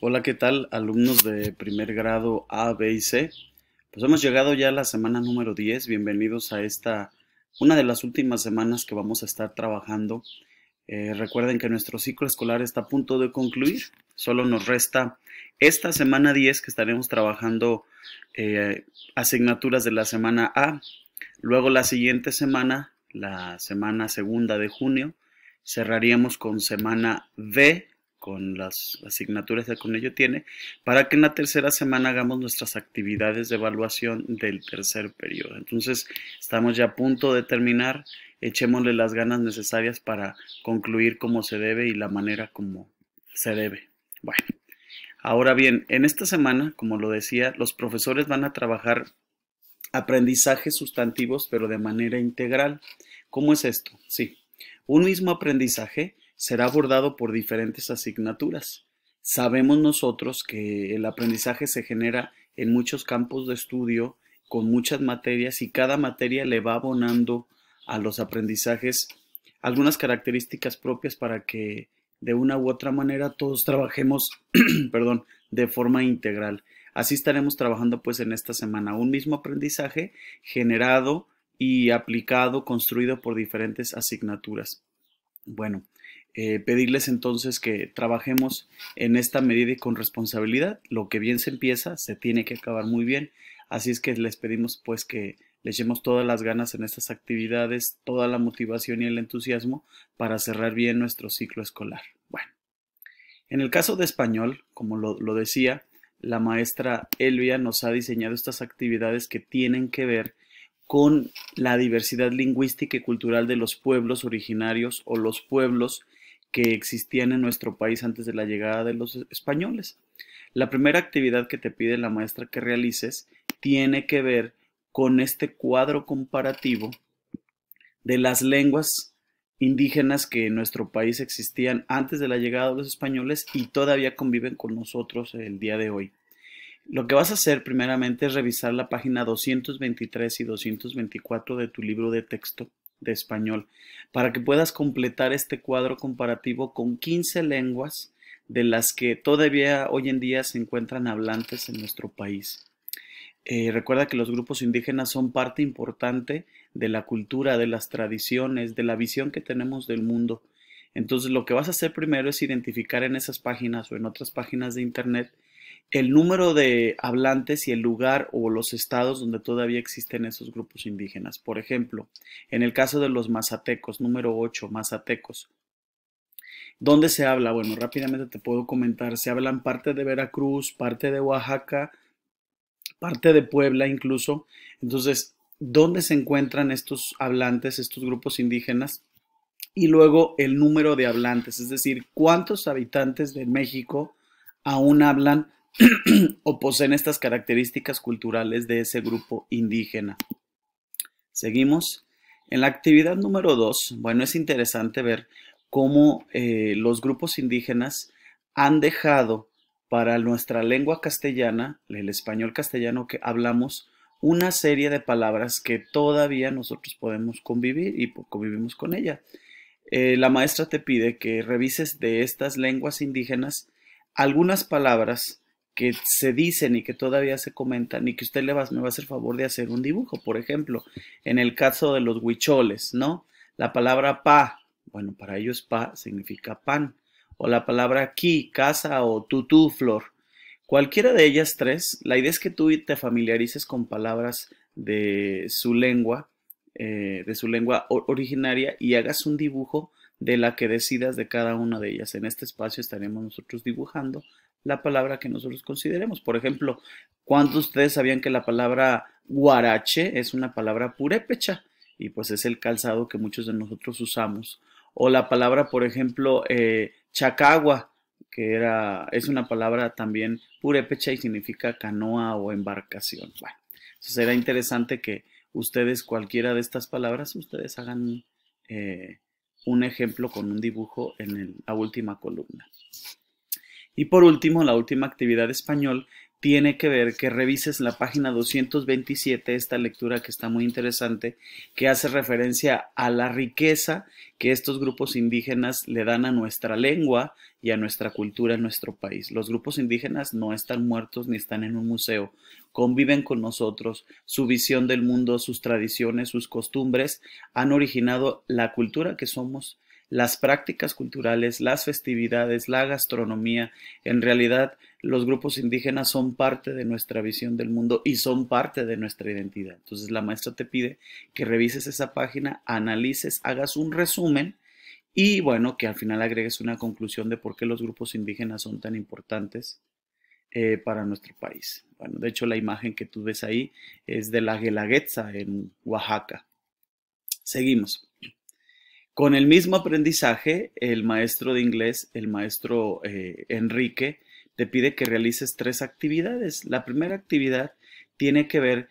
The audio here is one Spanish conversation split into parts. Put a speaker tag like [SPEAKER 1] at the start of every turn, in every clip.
[SPEAKER 1] Hola, ¿qué tal, alumnos de primer grado A, B y C? Pues hemos llegado ya a la semana número 10. Bienvenidos a una de las últimas semanas que vamos a estar trabajando. Recuerden que nuestro ciclo escolar está a punto de concluir. Solo nos resta esta semana 10 que estaremos trabajando asignaturas de la semana A. Luego la siguiente semana, la semana segunda de junio, cerraríamos con semana B, con las asignaturas que con ello tiene, para que en la tercera semana hagamos nuestras actividades de evaluación del tercer periodo. Entonces, estamos ya a punto de terminar. Echémosle las ganas necesarias para concluir como se debe y la manera como se debe. Bueno, ahora bien, en esta semana, como lo decía, los profesores van a trabajar aprendizajes sustantivos, pero de manera integral. ¿Cómo es esto? Sí, un mismo aprendizaje será abordado por diferentes asignaturas. Sabemos nosotros que el aprendizaje se genera en muchos campos de estudio, con muchas materias, y cada materia le va abonando a los aprendizajes algunas características propias para que de una u otra manera todos trabajemos, perdón, de forma integral. Así estaremos trabajando pues en esta semana un mismo aprendizaje generado y aplicado, construido por diferentes asignaturas. Bueno, pedirles entonces que trabajemos en esta medida y con responsabilidad. Lo que bien se empieza se tiene que acabar muy bien. Así es que les pedimos pues que le echemos todas las ganas en estas actividades, toda la motivación y el entusiasmo para cerrar bien nuestro ciclo escolar. Bueno, en el caso de español, como lo decía, la maestra Elvia nos ha diseñado estas actividades que tienen que ver con la diversidad lingüística y cultural de los pueblos originarios o los pueblos que existían en nuestro país antes de la llegada de los españoles. La primera actividad que te pide la maestra que realices tiene que ver con este cuadro comparativo de las lenguas indígenas que en nuestro país existían antes de la llegada de los españoles y todavía conviven con nosotros el día de hoy. Lo que vas a hacer primeramente es revisar la página 223 y 224 de tu libro de texto de español para que puedas completar este cuadro comparativo con 15 lenguas de las que todavía hoy en día se encuentran hablantes en nuestro país. Recuerda que los grupos indígenas son parte importante de la cultura, de las tradiciones, de la visión que tenemos del mundo. Entonces lo que vas a hacer primero es identificar en esas páginas o en otras páginas de internet el número de hablantes y el lugar o los estados donde todavía existen esos grupos indígenas. Por ejemplo, en el caso de los mazatecos, número 8, mazatecos. ¿Dónde se habla? Bueno, rápidamente te puedo comentar. Se habla en parte de Veracruz, parte de Oaxaca, parte de Puebla incluso. Entonces, ¿dónde se encuentran estos hablantes, estos grupos indígenas? Y luego el número de hablantes, es decir, cuántos habitantes de México aún hablan o poseen estas características culturales de ese grupo indígena. Seguimos. En la actividad número 2, bueno, es interesante ver cómo los grupos indígenas han dejado para nuestra lengua castellana, el español castellano que hablamos, una serie de palabras que todavía nosotros podemos convivir y convivimos con ella. La maestra te pide que revises de estas lenguas indígenas algunas palabras que se dicen y que todavía se comentan y que usted me va a hacer favor de hacer un dibujo. Por ejemplo, en el caso de los huicholes, ¿no? La palabra pa, bueno, para ellos pa significa pan. O la palabra ki, casa o tutú, flor. Cualquiera de ellas tres, la idea es que tú te familiarices con palabras de su lengua originaria y hagas un dibujo de la que decidas de cada una de ellas. En este espacio estaremos nosotros dibujando la palabra que nosotros consideremos. Por ejemplo, ¿cuántos de ustedes sabían que la palabra guarache es una palabra purépecha? Y pues es el calzado que muchos de nosotros usamos. O la palabra, por ejemplo, chacagua, es una palabra también purépecha y significa canoa o embarcación. Bueno, será interesante que ustedes, cualquiera de estas palabras, ustedes hagan un ejemplo con un dibujo en la última columna. Y por último, la última actividad de español tiene que ver que revises la página 227, esta lectura que está muy interesante, que hace referencia a la riqueza que estos grupos indígenas le dan a nuestra lengua y a nuestra cultura en nuestro país. Los grupos indígenas no están muertos ni están en un museo, conviven con nosotros, su visión del mundo, sus tradiciones, sus costumbres han originado la cultura que somos, las prácticas culturales, las festividades, la gastronomía. En realidad, los grupos indígenas son parte de nuestra visión del mundo y son parte de nuestra identidad. Entonces la maestra te pide que revises esa página, analices, hagas un resumen y bueno, que al final agregues una conclusión de por qué los grupos indígenas son tan importantes para nuestro país. Bueno, de hecho la imagen que tú ves ahí es de la Guelaguetza en Oaxaca. Seguimos. Con el mismo aprendizaje, el maestro de inglés, el maestro Enrique, te pide que realices 3 actividades. La primera actividad tiene que ver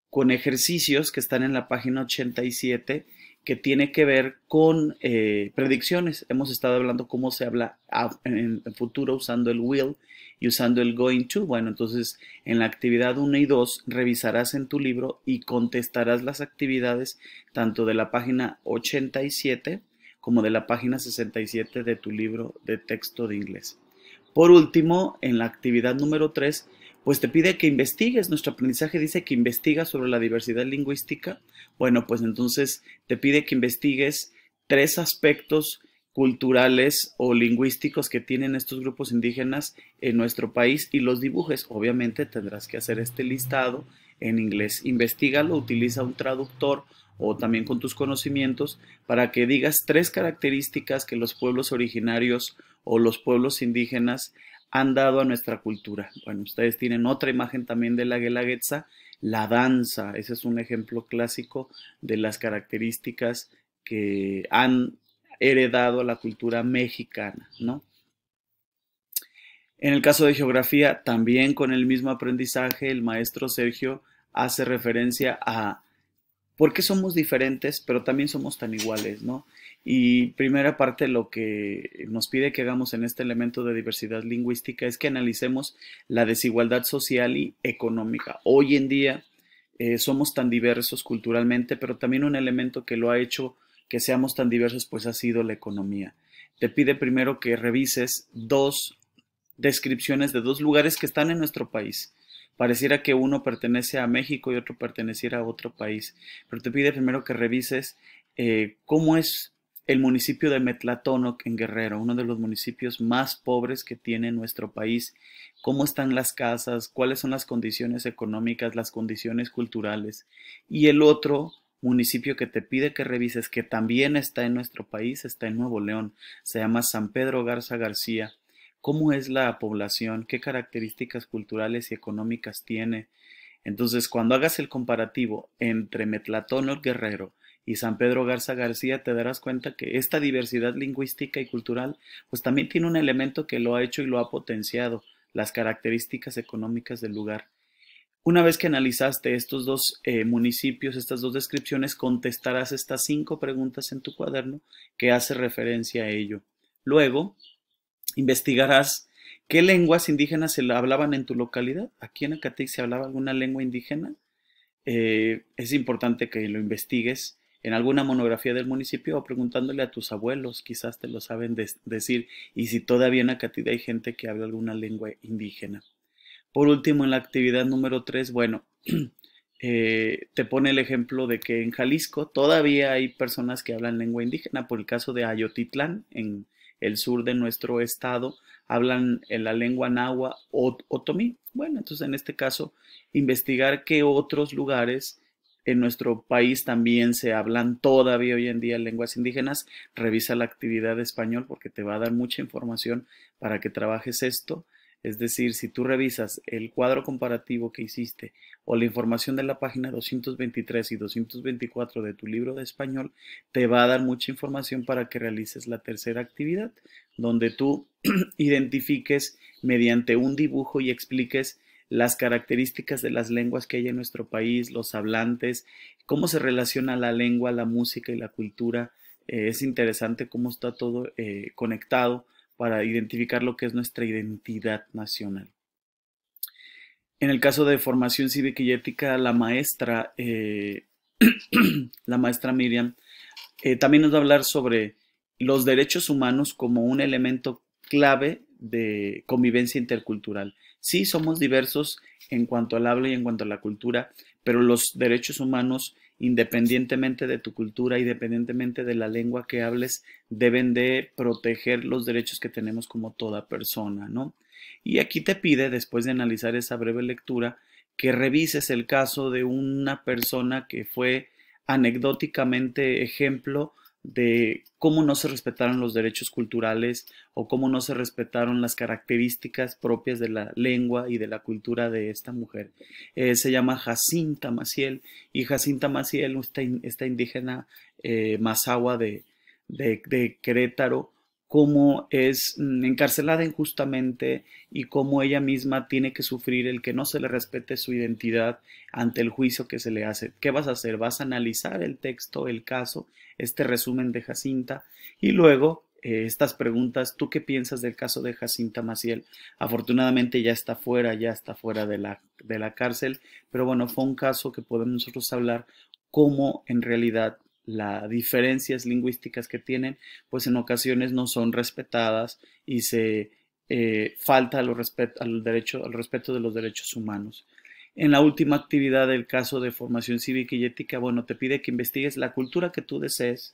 [SPEAKER 1] con ejercicios que están en la página 87, que tiene que ver con predicciones. Hemos estado hablando cómo se habla en el futuro usando el will y usando el going to. Bueno, entonces en la actividad 1 y 2 revisarás en tu libro y contestarás las actividades tanto de la página 87 como de la página 67 de tu libro de texto de inglés. Por último, en la actividad número 3, pues te pide que investigues. Nuestro aprendizaje dice que investigas sobre la diversidad lingüística. Bueno, pues entonces te pide que investigues 3 aspectos culturales o lingüísticos que tienen estos grupos indígenas en nuestro país y los dibujes. Obviamente tendrás que hacer este listado en inglés. Investígalo, utiliza un traductor o también con tus conocimientos para que digas 3 características que los pueblos originarios o los pueblos indígenas han dado a nuestra cultura. Bueno, ustedes tienen otra imagen también de la Guelaguetza, la danza. Ese es un ejemplo clásico de las características que han heredado a la cultura mexicana, ¿no? En el caso de geografía, también con el mismo aprendizaje, el maestro Sergio hace referencia a por qué somos diferentes, pero también somos tan iguales, ¿no? Y primera parte lo que nos pide que hagamos en este elemento de diversidad lingüística es que analicemos la desigualdad social y económica. Hoy en día somos tan diversos culturalmente, pero también un elemento que lo ha hecho que seamos tan diversos, pues ha sido la economía. Te pide primero que revises 2 descripciones de 2 lugares que están en nuestro país. Pareciera que uno pertenece a México y otro perteneciera a otro país, pero te pide primero que revises cómo es el municipio de Metlatónoc en Guerrero, uno de los municipios más pobres que tiene nuestro país, cómo están las casas, cuáles son las condiciones económicas, las condiciones culturales. Y el otro municipio que te pide que revises, que también está en nuestro país, está en Nuevo León, se llama San Pedro Garza García. ¿Cómo es la población? ¿Qué características culturales y económicas tiene? Entonces, cuando hagas el comparativo entre Metlatónoc Guerrero y San Pedro Garza García, te darás cuenta que esta diversidad lingüística y cultural, pues también tiene un elemento que lo ha hecho y lo ha potenciado, las características económicas del lugar. Una vez que analizaste estos 2 municipios, estas 2 descripciones, contestarás estas 5 preguntas en tu cuaderno que hace referencia a ello. Luego, investigarás qué lenguas indígenas se hablaban en tu localidad. Aquí en Acatec se hablaba alguna lengua indígena. Es importante que lo investigues en alguna monografía del municipio o preguntándole a tus abuelos, quizás te lo saben decir, y si todavía en Acatec hay gente que habla alguna lengua indígena. Por último, en la actividad número 3, bueno, te pone el ejemplo de que en Jalisco todavía hay personas que hablan lengua indígena. Por el caso de Ayotitlán, en el sur de nuestro estado, hablan en la lengua náhuatl o otomí. Bueno, entonces en este caso, investigar qué otros lugares en nuestro país también se hablan todavía hoy en día lenguas indígenas. Revisa la actividad de español porque te va a dar mucha información para que trabajes esto. Es decir, si tú revisas el cuadro comparativo que hiciste o la información de la página 223 y 224 de tu libro de español, te va a dar mucha información para que realices la tercera actividad, donde tú identifiques mediante un dibujo y expliques las características de las lenguas que hay en nuestro país, los hablantes, cómo se relaciona la lengua, la música y la cultura. Es interesante cómo está todo conectado para identificar lo que es nuestra identidad nacional. En el caso de formación cívica y ética, la maestra, la maestra Miriam, también nos va a hablar sobre los derechos humanos como un elemento clave de convivencia intercultural. Sí, somos diversos en cuanto al habla y en cuanto a la cultura, pero los derechos humanos, independientemente de tu cultura, independientemente de la lengua que hables, deben de proteger los derechos que tenemos como toda persona, ¿no? Y aquí te pide, después de analizar esa breve lectura, que revises el caso de una persona que fue anecdóticamente ejemplo de cómo no se respetaron los derechos culturales o cómo no se respetaron las características propias de la lengua y de la cultura de esta mujer. Se llama Jacinta Maciel, y Jacinta Maciel, esta indígena mazahua de Querétaro, cómo es encarcelada injustamente y cómo ella misma tiene que sufrir el que no se le respete su identidad ante el juicio que se le hace. ¿Qué vas a hacer? Vas a analizar el texto, el caso, este resumen de Jacinta y luego estas preguntas. ¿Tú qué piensas del caso de Jacinta Maciel? Afortunadamente ya está fuera de la cárcel, pero bueno, fue un caso que podemos nosotros hablar cómo en realidad las diferencias lingüísticas que tienen, pues en ocasiones no son respetadas y se falta al respeto de los derechos humanos. En la última actividad del caso de formación cívica y ética, bueno, te pide que investigues la cultura que tú desees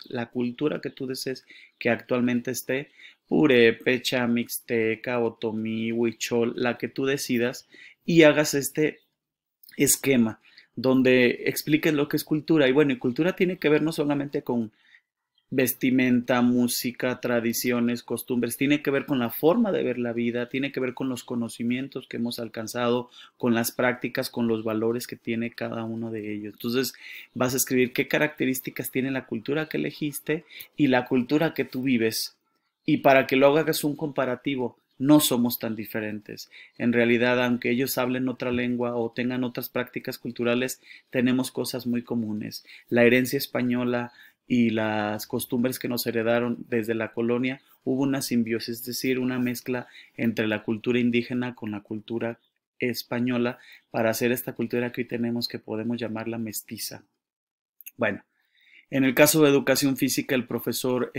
[SPEAKER 1] que actualmente esté, purépecha, mixteca, otomí, huichol, la que tú decidas, y hagas este esquema donde expliques lo que es cultura. Y bueno, y cultura tiene que ver no solamente con vestimenta, música, tradiciones, costumbres, tiene que ver con la forma de ver la vida, tiene que ver con los conocimientos que hemos alcanzado, con las prácticas, con los valores que tiene cada uno de ellos. Entonces vas a escribir qué características tiene la cultura que elegiste y la cultura que tú vives. Y para que luego hagas un comparativo, no somos tan diferentes. En realidad, aunque ellos hablen otra lengua o tengan otras prácticas culturales, tenemos cosas muy comunes. La herencia española y las costumbres que nos heredaron desde la colonia, hubo una simbiosis, es decir, una mezcla entre la cultura indígena con la cultura española para hacer esta cultura que hoy tenemos que podemos llamarla mestiza. Bueno, en el caso de educación física, el profesor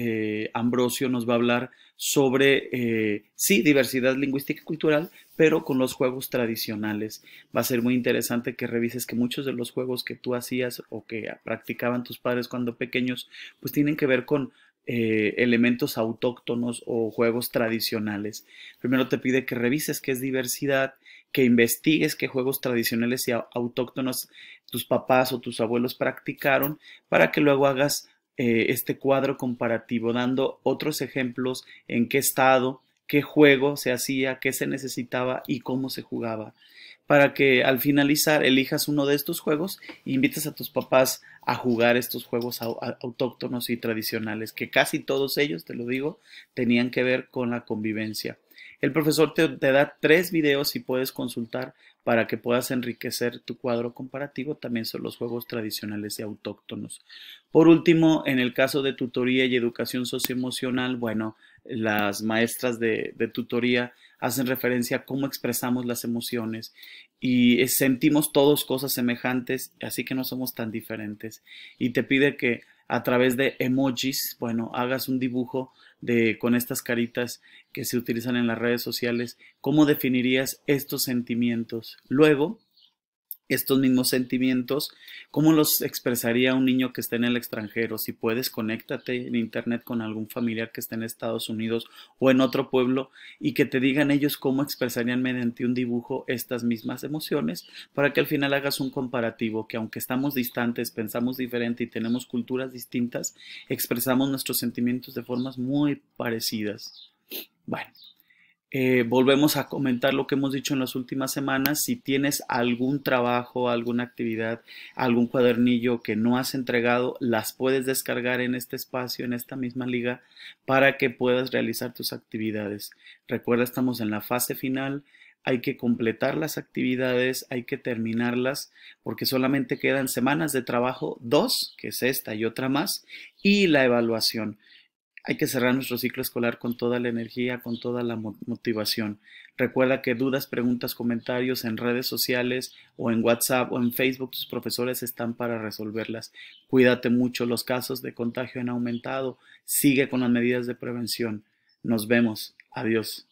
[SPEAKER 1] Ambrosio nos va a hablar sobre, sí, diversidad lingüística y cultural, pero con los juegos tradicionales. Va a ser muy interesante que revises que muchos de los juegos que tú hacías o que practicaban tus padres cuando pequeños, pues tienen que ver con elementos autóctonos o juegos tradicionales. Primero te pide que revises qué es diversidad, que investigues qué juegos tradicionales y autóctonos tus papás o tus abuelos practicaron para que luego hagas este cuadro comparativo dando otros ejemplos en qué estado, qué juego se hacía, qué se necesitaba y cómo se jugaba. Para que al finalizar elijas uno de estos juegos e invites a tus papás a jugar estos juegos autóctonos y tradicionales, que casi todos ellos, te lo digo, tenían que ver con la convivencia. El profesor te da 3 videos y puedes consultar para que puedas enriquecer tu cuadro comparativo. También son los juegos tradicionales y autóctonos. Por último, en el caso de tutoría y educación socioemocional, bueno, las maestras de tutoría hacen referencia a cómo expresamos las emociones y sentimos todos cosas semejantes, así que no somos tan diferentes. Y te pide que a través de emojis, bueno, hagas un dibujo con estas caritas que se utilizan en las redes sociales, ¿cómo definirías estos sentimientos? Luego, estos mismos sentimientos, ¿cómo los expresaría un niño que esté en el extranjero? Si puedes, conéctate en internet con algún familiar que esté en Estados Unidos o en otro pueblo y que te digan ellos cómo expresarían mediante un dibujo estas mismas emociones para que al final hagas un comparativo, que aunque estamos distantes, pensamos diferente y tenemos culturas distintas, expresamos nuestros sentimientos de formas muy parecidas. Bueno, volvemos a comentar lo que hemos dicho en las últimas semanas. Si tienes algún trabajo, alguna actividad, algún cuadernillo que no has entregado, las puedes descargar en este espacio, en esta misma liga, para que puedas realizar tus actividades. Recuerda, estamos en la fase final. Hay que completar las actividades, hay que terminarlas, porque solamente quedan semanas de trabajo, 2, que es esta y otra más, y la evaluación. Hay que cerrar nuestro ciclo escolar con toda la energía, con toda la motivación. Recuerda que dudas, preguntas, comentarios en redes sociales o en WhatsApp o en Facebook, tus profesores están para resolverlas. Cuídate mucho, los casos de contagio han aumentado. Sigue con las medidas de prevención. Nos vemos. Adiós.